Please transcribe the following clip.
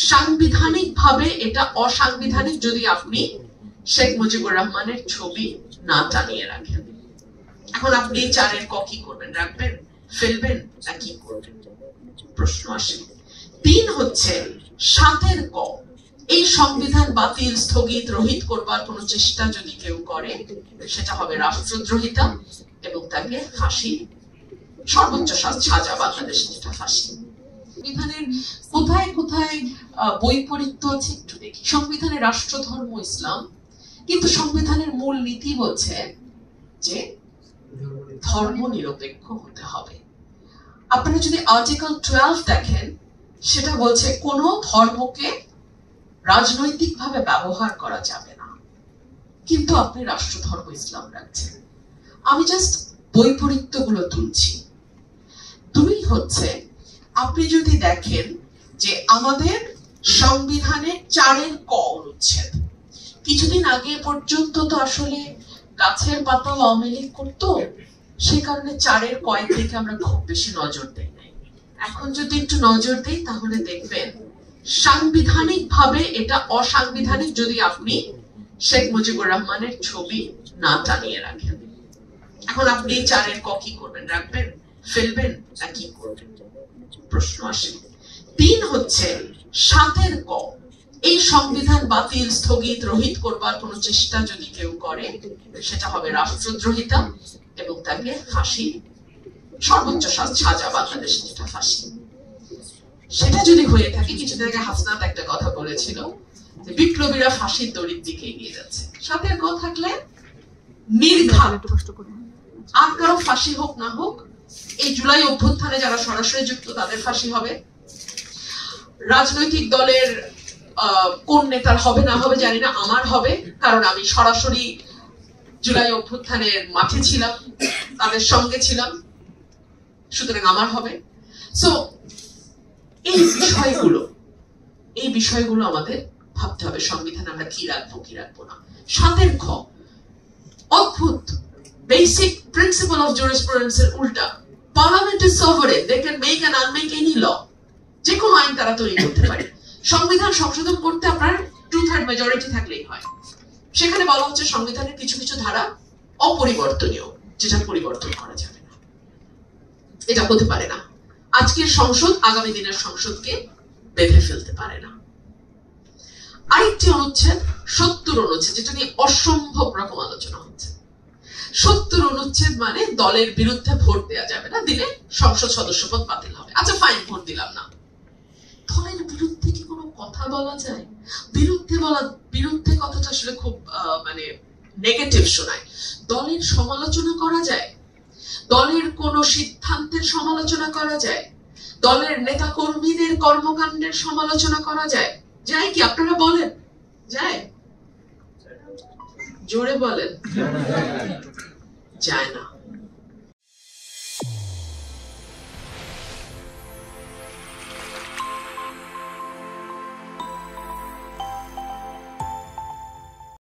সাংবিধানিকভাবে এটা অসাংবিধানিক যদি আপনি শেখ মুজিবুর রহমানের ছবি না টানিয়ে রাখেন। এখন আপনি 4 ক কি করবেন? রাখবেন, ফেলবেন, না কি করবেন? প্রশ্ন আসে। 3 হচ্ছে 7 ক, এই সংবিধান বাতিল, স্থগিত, রহিত করবার কোন চেষ্টা যদি কেউ করে সেটা হবে রাষ্ট্রদ্রোহিতা এবং তাকে ফাঁসি, সর্বোচ্চ সাজা বাংলাদেশে যেটা ফাঁসি। সংবিধানের কোথায় কোথায় বৈপরীত্য আছে একটু দেখি। সংবিধানে রাষ্ট্রধর্ম ইসলাম, কিন্তু সংবিধানের মূল নীতি বলছে যে ধর্ম নিরপেক্ষ হতে হবে। আপনারা যদি আর্টিকেল 12 দেখেন, সেটা বলছে কোন ধর্মকে রাজনৈতিকভাবে ব্যবহার করা যাবে না, কিন্তু আপনি রাষ্ট্রধর্ম ইসলাম রাখছেন। আমি জাস্ট বৈপরীত্যগুলো তুলছি। 2 হচ্ছে আপনি যদি দেখেন যে আমাদের সংবিধানে 4 ক অনুচ্ছেদ, কিছুদিন আগে পর্যন্ত তো আসলে গাছের পাতা আওয়ামী লীগ করতো, সে কারণে 4 ক দিকে আমরা খুব বেশি নজর দেই নাই। এখন যদি একটু নজর দেই তাহলে দেখবেন সাংবিধানিক ভাবে এটা অসাংবিধানিক যদি আপনি শেখ মুজিবুর রহমানের ছবি না টানিয়ে রাখেন। এখন আপনি 4 ক কি করবেন? রাখবেন, ফেলবেন, না কি করবেন? প্রশ্ন আসে। 3 হচ্ছে 7 ক, এই সংবিধান বাতিল, স্থগিত, রহিত করবার কোন চেষ্টা যদি কেউ করে সেটা হবে রাষ্ট্রদ্রোহিতা এবং তাকে ফাঁসি, সর্বোচ্চ সাজা বাংলাদেশে যেটা ফাঁসি। সেটা যদি হয়ে থাকে, কিছুদিন আগে হাসনাত একটা কথা বলেছিল যে বিপ্লবীরা ফাঁসির দড়ির দিকে এগিয়ে যাচ্ছে। 7 ক থাকলে নির্ঘাত আর কারো ফাঁসি হোক না হোক, এই জুলাই অভ্যুত্থানে যারা সরাসরি যুক্ত তাদের ফাঁসি হবে। রাজনৈতিক দলের কোন নেতার হবে না হবে জানি না, আমার হবে, কারণ আমি সরাসরি জুলাই অভ্যুত্থানের মাঠে ছিলাম, তাদের সঙ্গে ছিলাম, সুতরাং আমার হবে। সো এই বিষয়গুলো আমাদের ভাবতে হবে সংবিধানে আমরা কি রাখবো কি রাখবো না। 7 খ অদ্ভুত বেসিক প্রিন্সিপাল অফ জুরিসপ্রুডেন্স এর উল্টা। Parliament is sovereign, they can make and unmake any law. যে কোনো আইন তারা তৈরি করতে পারে। সংবিধান সংশোধন করতে আপনার 2/3 মেজরিটি থাকলেই হয়। সেখানে বলা হচ্ছে সংবিধানের কিছু কিছু ধারা অপরিবর্তনীয়, যেটা পরিবর্তন করা যাবে না, এটা হতে পারে না। আজকের সংসদ আগামী দিনের সংসদকে বেঁধে ফেলতে পারে না। আরেকটি অনুচ্ছেদ 70 অনুচ্ছেদ, যেটা নিয়ে অসম্ভব রকম আলোচনা হচ্ছে। 70 অনুচ্ছেদ মানে দলের বিরুদ্ধে ভোট দেওয়া যাবে না, দিলে সংসদ সদস্যপদ বাতিল হবে। আচ্ছা ফাইন, ভোট দিলাম না। দলের বিরুদ্ধে কি কোনো কথা বলা যায়? বিরুদ্ধে কথাটা আসলে খুব মানে নেগেটিভ শোনায়। দলের সমালোচনা করা যায়, দলের কোন সিদ্ধান্তের সমালোচনা করা যায়, দলের নেতা কর্মীদের কর্মকাণ্ডের সমালোচনা করা যায়। যায় কি? আপনারা বলেন, যায়? জোরে বলেন। যায় না।